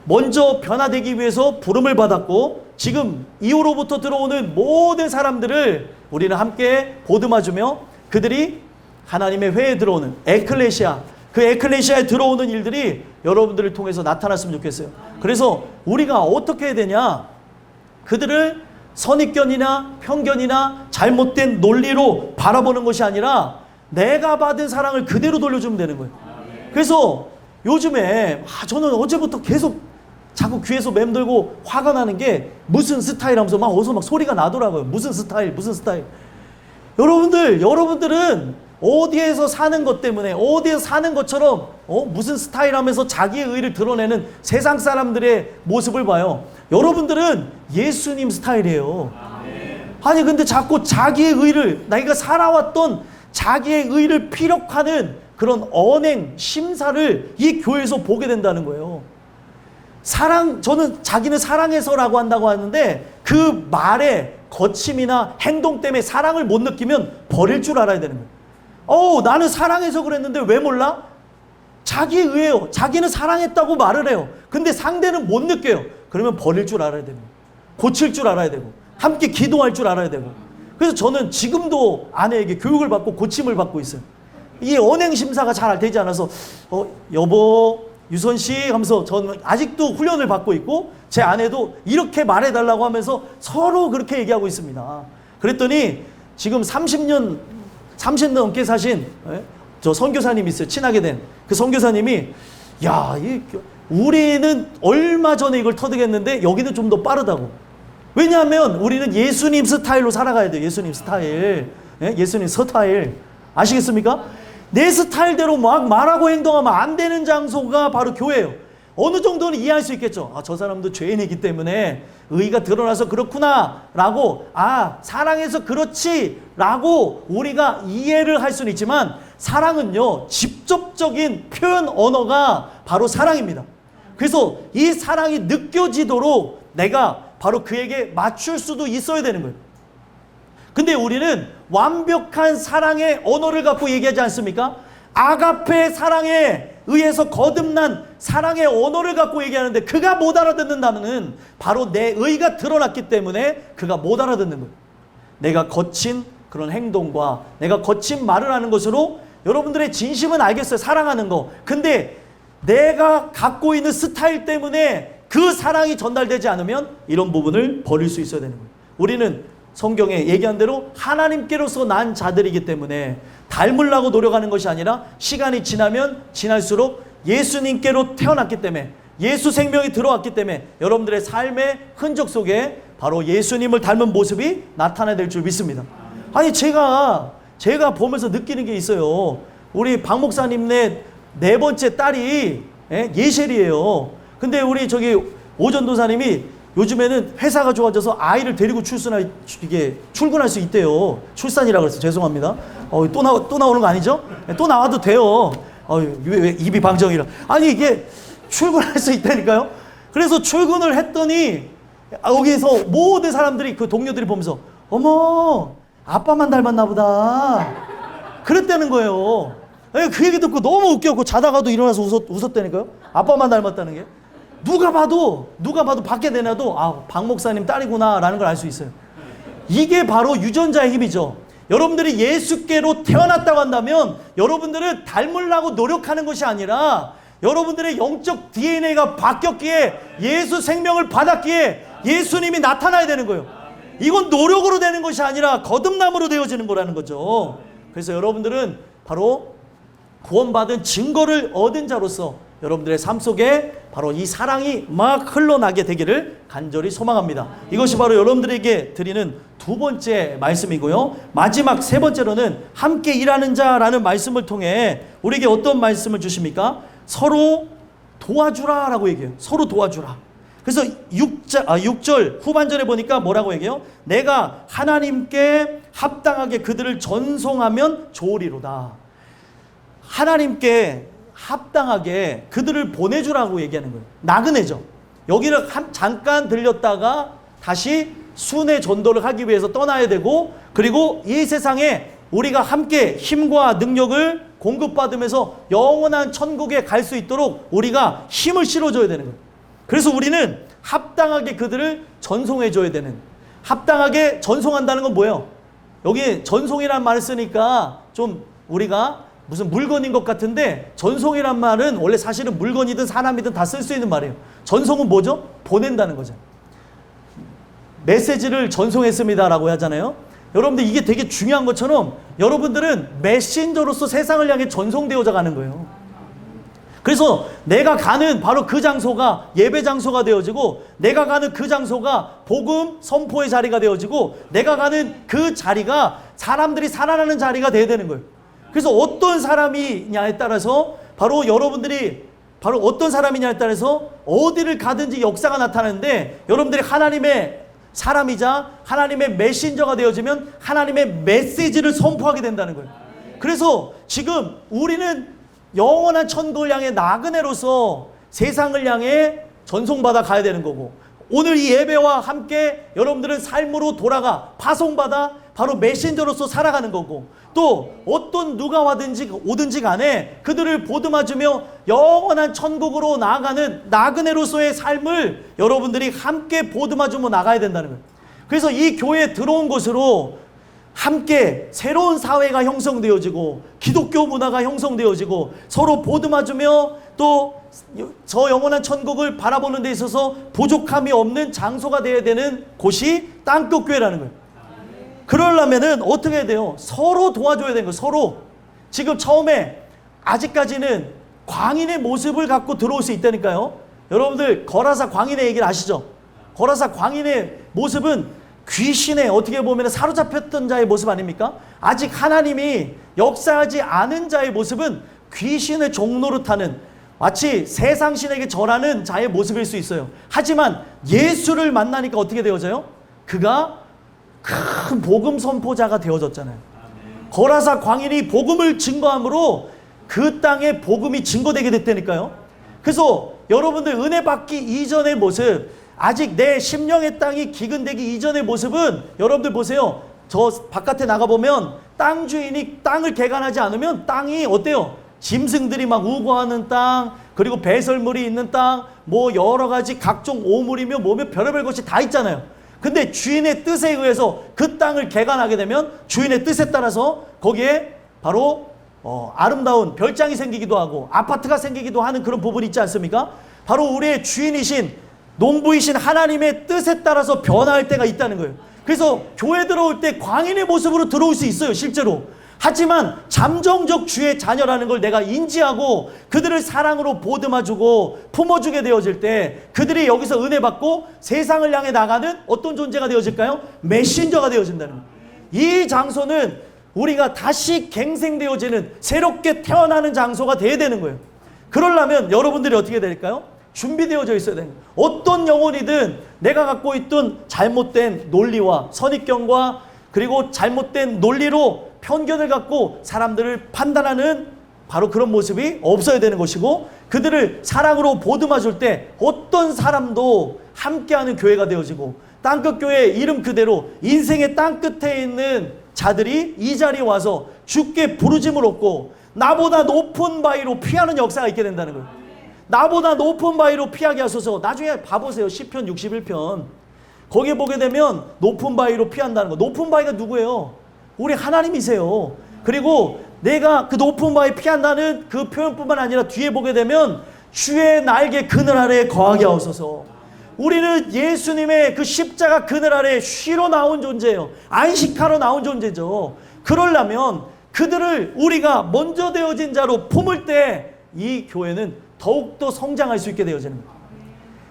먼저 변화되기 위해서 부름을 받았고, 지금 이후로부터 들어오는 모든 사람들을 우리는 함께 보듬어주며 그들이 하나님의 회에 들어오는 에클레시아, 그 에클레시아에 들어오는 일들이 여러분들을 통해서 나타났으면 좋겠어요. 그래서 우리가 어떻게 해야 되냐? 그들을 선입견이나 편견이나 잘못된 논리로 바라보는 것이 아니라 내가 받은 사랑을 그대로 돌려주면 되는 거예요. 그래서 요즘에 저는 어제부터 계속 자꾸 귀에서 맴돌고 화가 나는 게 무슨 스타일 하면서 막 어디서 막 소리가 나더라고요. 무슨 스타일, 무슨 스타일. 여러분들은 어디에서 사는 것 때문에, 어디에서 사는 것처럼 무슨 스타일 하면서 자기의 의를 드러내는 세상 사람들의 모습을 봐요. 여러분들은 예수님 스타일이에요. 아니 근데 자꾸 자기의 의를, 자기가 살아왔던 자기의 의를 피력하는 그런 언행, 심사를 이 교회에서 보게 된다는 거예요. 저는 자기는 사랑해서라고 한다고 하는데 그 말의 거침이나 행동 때문에 사랑을 못 느끼면 버릴 줄 알아야 되는 거예요. 나는 사랑해서 그랬는데 왜 몰라? 자기 의예요. 자기는 사랑했다고 말을 해요. 근데 상대는 못 느껴요. 그러면 버릴 줄 알아야 되고, 고칠 줄 알아야 되고, 함께 기도할 줄 알아야 되고. 그래서 저는 지금도 아내에게 교육을 받고 고침을 받고 있어요. 이 언행심사가 잘 되지 않아서 여보, 유선씨 하면서 저는 아직도 훈련을 받고 있고, 제 아내도 이렇게 말해달라고 하면서 서로 그렇게 얘기하고 있습니다. 그랬더니 지금 30년 넘게 사신 저 선교사님이 있어요. 친하게 된 그 선교사님이 야, 우리는 얼마 전에 이걸 터득했는데 여기는 좀 더 빠르다고. 왜냐하면 우리는 예수님 스타일로 살아가야 돼요. 예수님 스타일. 예수님 스타일. 아시겠습니까? 내 스타일대로 막 말하고 행동하면 안 되는 장소가 바로 교회예요. 어느 정도는 이해할 수 있겠죠. 아, 저 사람도 죄인이기 때문에 의의가 드러나서 그렇구나 라고, 아, 사랑해서 그렇지 라고 우리가 이해를 할 수는 있지만, 사랑은요 직접적인 표현 언어가 바로 사랑입니다. 그래서 이 사랑이 느껴지도록 내가 바로 그에게 맞출 수도 있어야 되는 거예요. 근데 우리는 완벽한 사랑의 언어를 갖고 얘기하지 않습니까? 아가페 사랑에 의해서 거듭난 사랑의 언어를 갖고 얘기하는데, 그가 못 알아듣는다는 바로 내 의가 드러났기 때문에 그가 못 알아듣는 거예요. 내가 거친 그런 행동과 내가 거친 말을 하는 것으로 여러분들의 진심은 알겠어요. 사랑하는 거. 근데 내가 갖고 있는 스타일 때문에 그 사랑이 전달되지 않으면 이런 부분을 버릴 수 있어야 되는 거예요. 우리는 성경에 얘기한 대로 하나님께로서 난 자들이기 때문에 닮으려고 노력하는 것이 아니라 시간이 지나면 지날수록 예수님께로 태어났기 때문에, 예수 생명이 들어왔기 때문에 여러분들의 삶의 흔적 속에 바로 예수님을 닮은 모습이 나타나야 될 줄 믿습니다. 아니 제가 보면서 느끼는 게 있어요. 우리 박 목사님 네 번째 딸이 예셸이에요. 근데 우리 저기 오전도사님이 요즘에는 회사가 좋아져서 아이를 데리고 출근할 수 있대요. 출산이라 그랬어요. 죄송합니다. 또 나오는 거 아니죠? 또 나와도 돼요. 왜 입이 방정이라. 아니 이게 출근할 수 있다니까요. 그래서 출근을 했더니 여기서 모든 사람들이, 그 동료들이 보면서 어머 아빠만 닮았나 보다 그랬다는 거예요. 그 얘기 듣고 너무 웃겼고 자다가도 일어나서 웃었다니까요. 아빠만 닮았다는 게. 누가 봐도 밖에 내놔도 아, 박 목사님 딸이구나 라는 걸 알 수 있어요. 이게 바로 유전자의 힘이죠. 여러분들이 예수께로 태어났다고 한다면 여러분들은 닮으려고 노력하는 것이 아니라 여러분들의 영적 DNA가 바뀌었기에, 예수 생명을 받았기에 예수님이 나타나야 되는 거예요. 이건 노력으로 되는 것이 아니라 거듭남으로 되어지는 거라는 거죠. 그래서 여러분들은 바로 구원받은 증거를 얻은 자로서 여러분들의 삶 속에 바로 이 사랑이 막 흘러나게 되기를 간절히 소망합니다. 이것이 바로 여러분들에게 드리는 두 번째 말씀이고요. 마지막 세 번째로는 함께 일하는 자라는 말씀을 통해 우리에게 어떤 말씀을 주십니까? 서로 도와주라 라고 얘기해요. 서로 도와주라. 그래서 6절 후반절에 보니까 뭐라고 얘기해요? 내가 하나님께 합당하게 그들을 전송하면 좋으리로다. 하나님께 합당하게 그들을 보내주라고 얘기하는 거예요. 나그네죠. 여기를 잠깐 들렸다가 다시 순회 전도를 하기 위해서 떠나야 되고, 그리고 이 세상에 우리가 함께 힘과 능력을 공급받으면서 영원한 천국에 갈 수 있도록 우리가 힘을 실어줘야 되는 거예요. 그래서 우리는 합당하게 그들을 전송해줘야 되는, 합당하게 전송한다는 건 뭐예요? 여기 전송이란 말을 쓰니까 좀 우리가 무슨 물건인 것 같은데, 전송이란 말은 원래 사실은 물건이든 사람이든 다 쓸 수 있는 말이에요. 전송은 뭐죠? 보낸다는 거죠. 메시지를 전송했습니다라고 하잖아요. 여러분들 이게 되게 중요한 것처럼 여러분들은 메신저로서 세상을 향해 전송되어져 가는 거예요. 그래서 내가 가는 바로 그 장소가 예배 장소가 되어지고, 내가 가는 그 장소가 복음 선포의 자리가 되어지고, 내가 가는 그 자리가 사람들이 살아나는 자리가 되어야 되는 거예요. 그래서 어떤 사람이냐에 따라서 바로 여러분들이 바로 어떤 사람이냐에 따라서 어디를 가든지 역사가 나타나는데, 여러분들이 하나님의 사람이자 하나님의 메신저가 되어지면 하나님의 메시지를 선포하게 된다는 거예요. 그래서 지금 우리는 영원한 천국을 향해 나그네로서 세상을 향해 전송받아 가야 되는 거고, 오늘 이 예배와 함께 여러분들은 삶으로 돌아가 파송받아 바로 메신저로서 살아가는 거고, 또 어떤 누가 오든지 간에 그들을 보듬어주며 영원한 천국으로 나아가는 나그네로서의 삶을 여러분들이 함께 보듬어주며 나가야 된다는 거예요. 그래서 이 교회에 들어온 것으로 함께 새로운 사회가 형성되어지고 기독교 문화가 형성되어지고 서로 보듬어주며 또 저 영원한 천국을 바라보는 데 있어서 부족함이 없는 장소가 되어야 되는 곳이 땅끝교회라는 거예요. 그러려면은 어떻게 해야 돼요? 서로 도와줘야 되는 거예요. 서로. 지금 처음에 아직까지는 광인의 모습을 갖고 들어올 수 있다니까요. 여러분들 거라사 광인의 얘기를 아시죠? 거라사 광인의 모습은 귀신에 어떻게 보면 사로잡혔던 자의 모습 아닙니까? 아직 하나님이 역사하지 않은 자의 모습은 귀신의 종로로 타는, 마치 세상신에게 절하는 자의 모습일 수 있어요. 하지만 예수를 만나니까 어떻게 되어져요? 그가 큰 복음 선포자가 되어졌잖아요. 거라사 광인이 복음을 증거함으로 그 땅에 복음이 증거되게 됐다니까요. 그래서 여러분들 은혜 받기 이전의 모습, 아직 내 심령의 땅이 기근되기 이전의 모습은, 여러분들 보세요. 저 바깥에 나가보면 땅 주인이 땅을 개간하지 않으면 땅이 어때요? 짐승들이 막 우거하는 땅, 그리고 배설물이 있는 땅, 뭐 여러 가지 각종 오물이며 뭐며 별의별 것이 다 있잖아요. 근데 주인의 뜻에 의해서 그 땅을 개간하게 되면 주인의 뜻에 따라서 거기에 바로 아름다운 별장이 생기기도 하고 아파트가 생기기도 하는 그런 부분이 있지 않습니까? 바로 우리의 주인이신 농부이신 하나님의 뜻에 따라서 변화할 때가 있다는 거예요. 그래서 교회 들어올 때 광인의 모습으로 들어올 수 있어요, 실제로. 하지만 잠정적 주의 자녀라는 걸 내가 인지하고 그들을 사랑으로 보듬어주고 품어주게 되어질 때 그들이 여기서 은혜 받고 세상을 향해 나가는 어떤 존재가 되어질까요? 메신저가 되어진다는 거예요. 이 장소는 우리가 다시 갱생되어지는, 새롭게 태어나는 장소가 돼야 되는 거예요. 그러려면 여러분들이 어떻게 될까요? 준비되어져 있어야 되는 거예요. 어떤 영혼이든 내가 갖고 있던 잘못된 논리와 선입견과 그리고 잘못된 논리로 편견을 갖고 사람들을 판단하는 바로 그런 모습이 없어야 되는 것이고, 그들을 사랑으로 보듬어 줄 때 어떤 사람도 함께하는 교회가 되어지고, 땅끝교회 이름 그대로 인생의 땅끝에 있는 자들이 이 자리에 와서 주께 부르짐을 얻고 나보다 높은 바위로 피하는 역사가 있게 된다는 거예요. 나보다 높은 바위로 피하게 하소서. 나중에 봐보세요. 시편 61편 거기에 보게 되면 높은 바위로 피한다는 거. 높은 바위가 누구예요? 우리 하나님이세요. 그리고 내가 그 높은 바위 피한다는 그 표현뿐만 아니라 뒤에 보게 되면 주의 날개 그늘 아래에 거하게 하소서. 우리는 예수님의 그 십자가 그늘 아래에 쉬러 나온 존재예요. 안식하러 나온 존재죠. 그러려면 그들을 우리가 먼저 되어진 자로 품을 때 이 교회는 더욱더 성장할 수 있게 되어지는 거예요.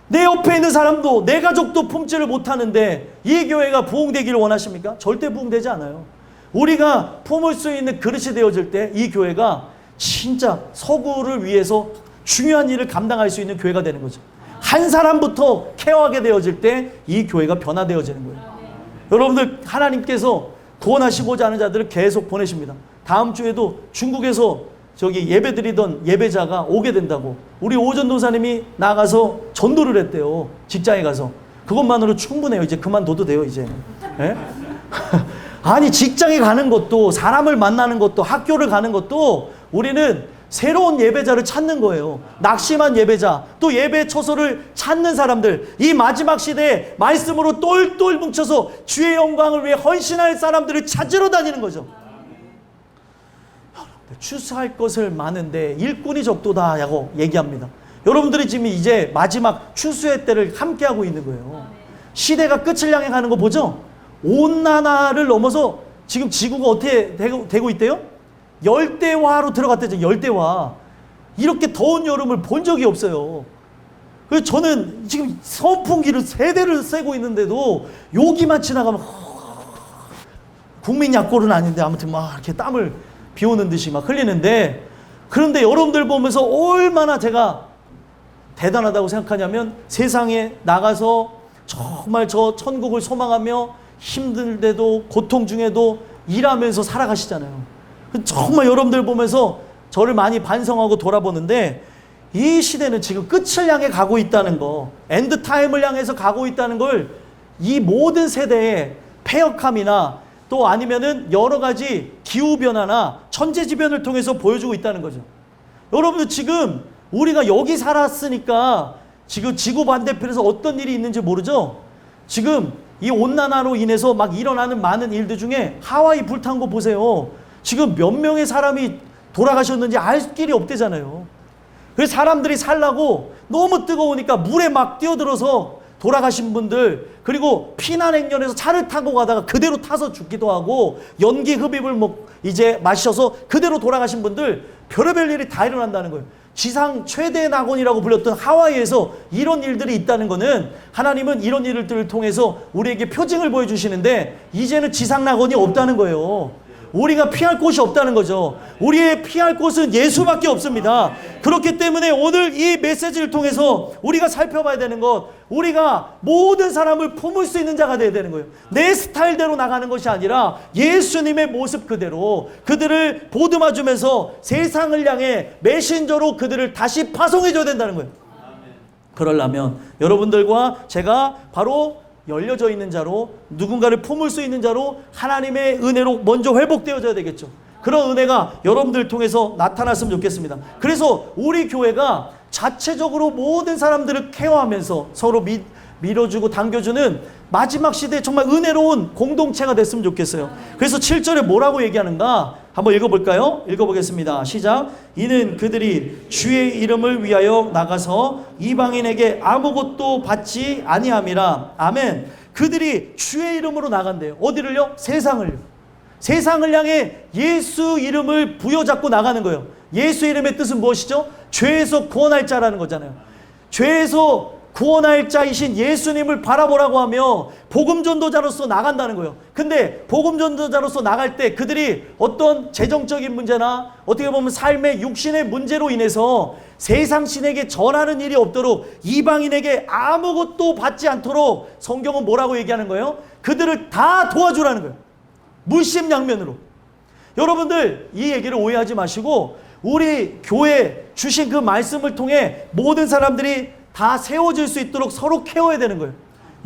내 옆에 있는 사람도, 내 가족도 품지를 못하는데 이 교회가 부흥되기를 원하십니까? 절대 부흥되지 않아요. 우리가 품을 수 있는 그릇이 되어질 때 이 교회가 진짜 서구를 위해서 중요한 일을 감당할 수 있는 교회가 되는 거죠. 한 사람부터 케어하게 되어질 때 이 교회가 변화되어지는 거예요. 여러분들 하나님께서 구원하시고자 하는 자들을 계속 보내십니다. 다음 주에도 중국에서 저기 예배드리던 예배자가 오게 된다고 우리 오전도사님이 나가서 전도를 했대요. 직장에 가서. 그것만으로 충분해요. 이제 그만둬도 돼요, 이제. 예? 아니, 직장에 가는 것도, 사람을 만나는 것도, 학교를 가는 것도 우리는 새로운 예배자를 찾는 거예요. 낙심한 예배자, 또 예배 처소를 찾는 사람들, 이 마지막 시대에 말씀으로 똘똘 뭉쳐서 주의 영광을 위해 헌신할 사람들을 찾으러 다니는 거죠. 추수할 것을 많은데 일꾼이 적도다라고 얘기합니다. 여러분들이 지금 이제 마지막 추수의 때를 함께하고 있는 거예요. 시대가 끝을 향해 가는 거 보죠? 온난화를 넘어서 지금 지구가 어떻게 되고 있대요? 열대화로 들어갔대죠. 열대화. 이렇게 더운 여름을 본 적이 없어요. 그래서 저는 지금 선풍기를 3대를 쐬고 있는데도 여기만 지나가면 국민약골은 아닌데 아무튼 막 이렇게 땀을 비 오는 듯이 막 흘리는데, 그런데 여러분들 보면서 얼마나 제가 대단하다고 생각하냐면 세상에 나가서 정말 저 천국을 소망하며 힘들대도 고통 중에도 일하면서 살아가시잖아요. 정말 여러분들 보면서 저를 많이 반성하고 돌아보는데 이 시대는 지금 끝을 향해 가고 있다는 거, 엔드타임을 향해서 가고 있다는 걸 이 모든 세대의 폐역함이나 또 아니면은 여러 가지 기후변화나 천재지변을 통해서 보여주고 있다는 거죠. 여러분들 지금 우리가 여기 살았으니까 지금 지구 반대편에서 어떤 일이 있는지 모르죠? 지금 이 온난화로 인해서 막 일어나는 많은 일들 중에 하와이 불탄 거 보세요. 지금 몇 명의 사람이 돌아가셨는지 알 길이 없대잖아요. 그래서 사람들이 살라고 너무 뜨거우니까 물에 막 뛰어들어서 돌아가신 분들, 그리고 피난행렬에서 차를 타고 가다가 그대로 타서 죽기도 하고, 연기 흡입을 이제 마셔서 그대로 돌아가신 분들, 별의별 일이 다 일어난다는 거예요. 지상 최대 낙원이라고 불렸던 하와이에서 이런 일들이 있다는 것은, 하나님은 이런 일들을 통해서 우리에게 표징을 보여주시는데, 이제는 지상 낙원이 없다는 거예요. 우리가 피할 곳이 없다는 거죠. 우리의 피할 곳은 예수밖에 없습니다. 그렇기 때문에 오늘 이 메시지를 통해서 우리가 살펴봐야 되는 것, 우리가 모든 사람을 품을 수 있는 자가 되어야 되는 거예요. 내 스타일대로 나가는 것이 아니라 예수님의 모습 그대로 그들을 보듬어주면서 세상을 향해 메신저로 그들을 다시 파송해줘야 된다는 거예요. 그러려면 여러분들과 제가 바로 열려져 있는 자로, 누군가를 품을 수 있는 자로 하나님의 은혜로 먼저 회복되어져야 되겠죠. 그런 은혜가 여러분들 통해서 나타났으면 좋겠습니다. 그래서 우리 교회가 자체적으로 모든 사람들을 케어하면서 서로 밀어주고 당겨주는 마지막 시대에 정말 은혜로운 공동체가 됐으면 좋겠어요. 그래서 7절에 뭐라고 얘기하는가 한번 읽어볼까요? 읽어보겠습니다. 시작. 이는 그들이 주의 이름을 위하여 나가서 이방인에게 아무것도 받지 아니함이라. 아멘. 그들이 주의 이름으로 나간대요. 어디를요? 세상을요. 세상을 향해 예수 이름을 부여잡고 나가는 거예요. 예수 이름의 뜻은 무엇이죠? 죄에서 구원할 자라는 거잖아요. 죄에서 구원할 자이신 예수님을 바라보라고 하며 복음 전도자로서 나간다는 거예요. 근데 복음 전도자로서 나갈 때 그들이 어떤 재정적인 문제나 어떻게 보면 삶의 육신의 문제로 인해서 세상 신에게 전하는 일이 없도록, 이방인에게 아무것도 받지 않도록 성경은 뭐라고 얘기하는 거예요? 그들을 다 도와주라는 거예요. 물심양면으로. 여러분들 이 얘기를 오해하지 마시고, 우리 교회 주신 그 말씀을 통해 모든 사람들이 다 세워질 수 있도록 서로 케어해야 되는 거예요.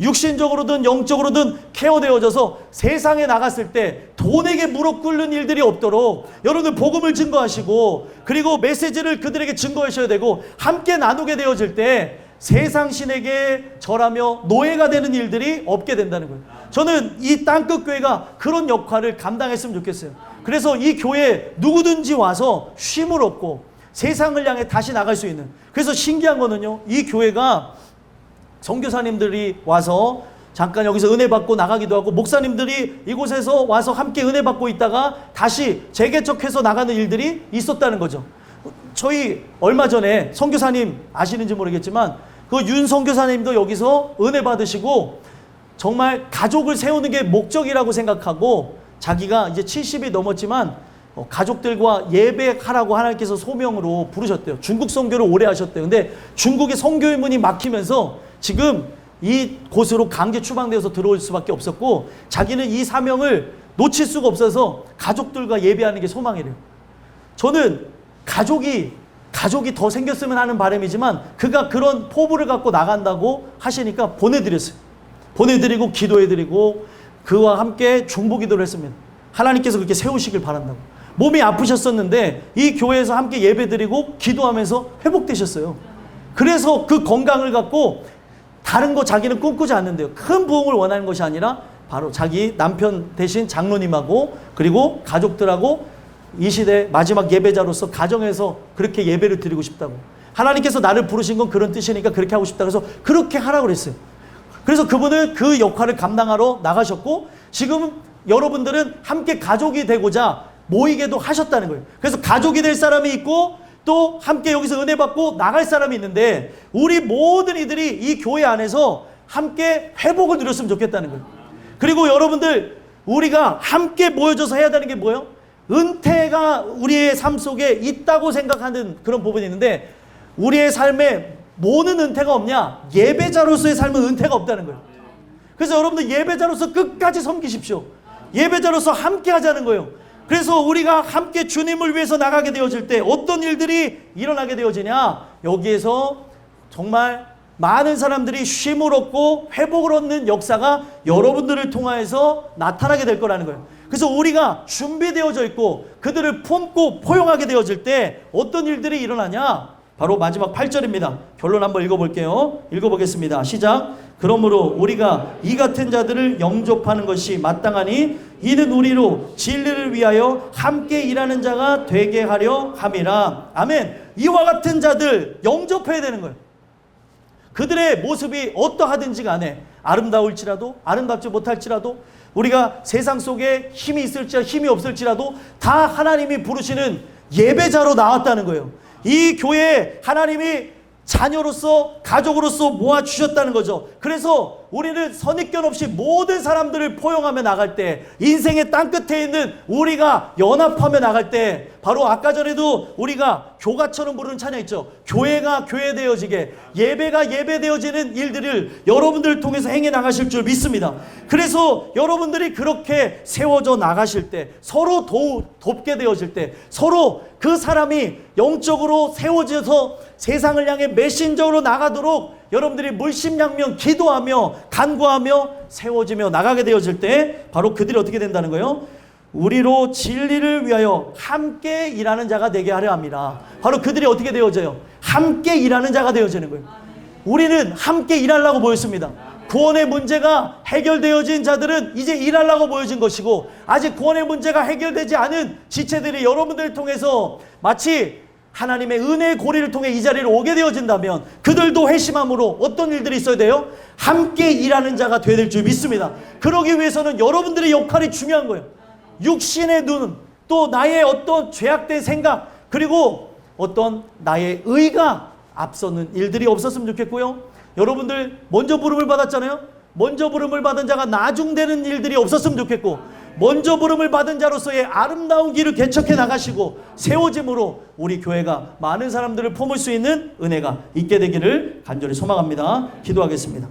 육신적으로든 영적으로든 케어되어져서 세상에 나갔을 때 돈에게 무릎 꿇는 일들이 없도록 여러분들 복음을 증거하시고, 그리고 메시지를 그들에게 증거하셔야 되고, 함께 나누게 되어질 때 세상 신에게 절하며 노예가 되는 일들이 없게 된다는 거예요. 저는 이 땅끝 교회가 그런 역할을 감당했으면 좋겠어요. 그래서 이 교회에 누구든지 와서 쉼을 얻고 세상을 향해 다시 나갈 수 있는, 그래서 신기한 거는요, 이 교회가 선교사님들이 와서 잠깐 여기서 은혜 받고 나가기도 하고, 목사님들이 이곳에서 와서 함께 은혜 받고 있다가 다시 재개척해서 나가는 일들이 있었다는 거죠. 저희 얼마 전에 선교사님 아시는지 모르겠지만 그 윤 선교사님도 여기서 은혜 받으시고 정말 가족을 세우는 게 목적이라고 생각하고, 자기가 이제 70이 넘었지만 가족들과 예배하라고 하나님께서 소명으로 부르셨대요. 중국 선교를 오래 하셨대요. 근데 중국의 선교의 문이 막히면서 지금 이 곳으로 강제 추방되어서 들어올 수밖에 없었고, 자기는 이 사명을 놓칠 수가 없어서 가족들과 예배하는 게 소망이래요. 저는 가족이 더 생겼으면 하는 바람이지만, 그가 그런 포부를 갖고 나간다고 하시니까 보내드렸어요. 보내드리고 기도해드리고 그와 함께 중보기도를 했습니다. 하나님께서 그렇게 세우시길 바란다고. 몸이 아프셨었는데 이 교회에서 함께 예배드리고 기도하면서 회복되셨어요. 그래서 그 건강을 갖고 다른 거 자기는 꿈꾸지 않는데요. 큰 부흥을 원하는 것이 아니라 바로 자기 남편 대신 장로님하고 그리고 가족들하고 이 시대 마지막 예배자로서 가정에서 그렇게 예배를 드리고 싶다고. 하나님께서 나를 부르신 건 그런 뜻이니까 그렇게 하고 싶다. 그래서 그렇게 하라고 그랬어요. 그래서 그분은 그 역할을 감당하러 나가셨고, 지금 여러분들은 함께 가족이 되고자 모이게도 하셨다는 거예요. 그래서 가족이 될 사람이 있고 또 함께 여기서 은혜 받고 나갈 사람이 있는데, 우리 모든 이들이 이 교회 안에서 함께 회복을 누렸으면 좋겠다는 거예요. 그리고 여러분들, 우리가 함께 모여져서 해야 되는 게 뭐예요? 은퇴가 우리의 삶 속에 있다고 생각하는 그런 부분이 있는데, 우리의 삶에 뭐는 은퇴가 없냐? 예배자로서의 삶은 은퇴가 없다는 거예요. 그래서 여러분들 예배자로서 끝까지 섬기십시오. 예배자로서 함께 하자는 거예요. 그래서 우리가 함께 주님을 위해서 나가게 되어질 때 어떤 일들이 일어나게 되어지냐? 여기에서 정말 많은 사람들이 쉼을 얻고 회복을 얻는 역사가 여러분들을 통하여서 나타나게 될 거라는 거예요. 그래서 우리가 준비되어져 있고 그들을 품고 포용하게 되어질 때 어떤 일들이 일어나냐? 바로 마지막 8절입니다. 결론 한번 읽어볼게요. 읽어보겠습니다. 시작. 그러므로 우리가 이 같은 자들을 영접하는 것이 마땅하니 이는 우리로 진리를 위하여 함께 일하는 자가 되게 하려 함이라. 아멘. 이와 같은 자들 영접해야 되는 거예요. 그들의 모습이 어떠하든지 간에 아름다울지라도 아름답지 못할지라도 우리가 세상 속에 힘이 있을지라도 힘이 없을지라도 다 하나님이 부르시는 예배자로 나왔다는 거예요. 이 교회에 하나님이 자녀로서 가족으로서 모아주셨다는 거죠. 그래서 우리는 선입견 없이 모든 사람들을 포용하며 나갈 때, 인생의 땅끝에 있는 우리가 연합하며 나갈 때, 바로 아까 전에도 우리가 교가처럼 부르는 찬양 있죠. 교회가 교회되어지게, 예배가 예배되어지는 일들을 여러분들을 통해서 행해 나가실 줄 믿습니다. 그래서 여러분들이 그렇게 세워져 나가실 때, 서로 돕게 되어질 때, 서로 그 사람이 영적으로 세워져서 세상을 향해 메신저로 나가도록 여러분들이 물심양면 기도하며 간구하며 세워지며 나가게 되어질 때, 바로 그들이 어떻게 된다는 거예요? 우리로 진리를 위하여 함께 일하는 자가 되게 하려 합니다. 바로 그들이 어떻게 되어져요? 함께 일하는 자가 되어지는 거예요. 우리는 함께 일하려고 모였습니다. 구원의 문제가 해결되어진 자들은 이제 일하려고 모여진 것이고, 아직 구원의 문제가 해결되지 않은 지체들이 여러분들을 통해서 마치 하나님의 은혜의 고리를 통해 이 자리를 오게 되어진다면 그들도 회심함으로 어떤 일들이 있어야 돼요? 함께 일하는 자가 되어야 될 줄 믿습니다. 그러기 위해서는 여러분들의 역할이 중요한 거예요. 육신의 눈, 또 나의 어떤 죄악된 생각, 그리고 어떤 나의 의가 앞서는 일들이 없었으면 좋겠고요. 여러분들 먼저 부름을 받았잖아요. 먼저 부름을 받은 자가 나중되는 일들이 없었으면 좋겠고, 먼저 부름을 받은 자로서의 아름다운 길을 개척해 나가시고 세워짐으로 우리 교회가 많은 사람들을 품을 수 있는 은혜가 있게 되기를 간절히 소망합니다. 기도하겠습니다.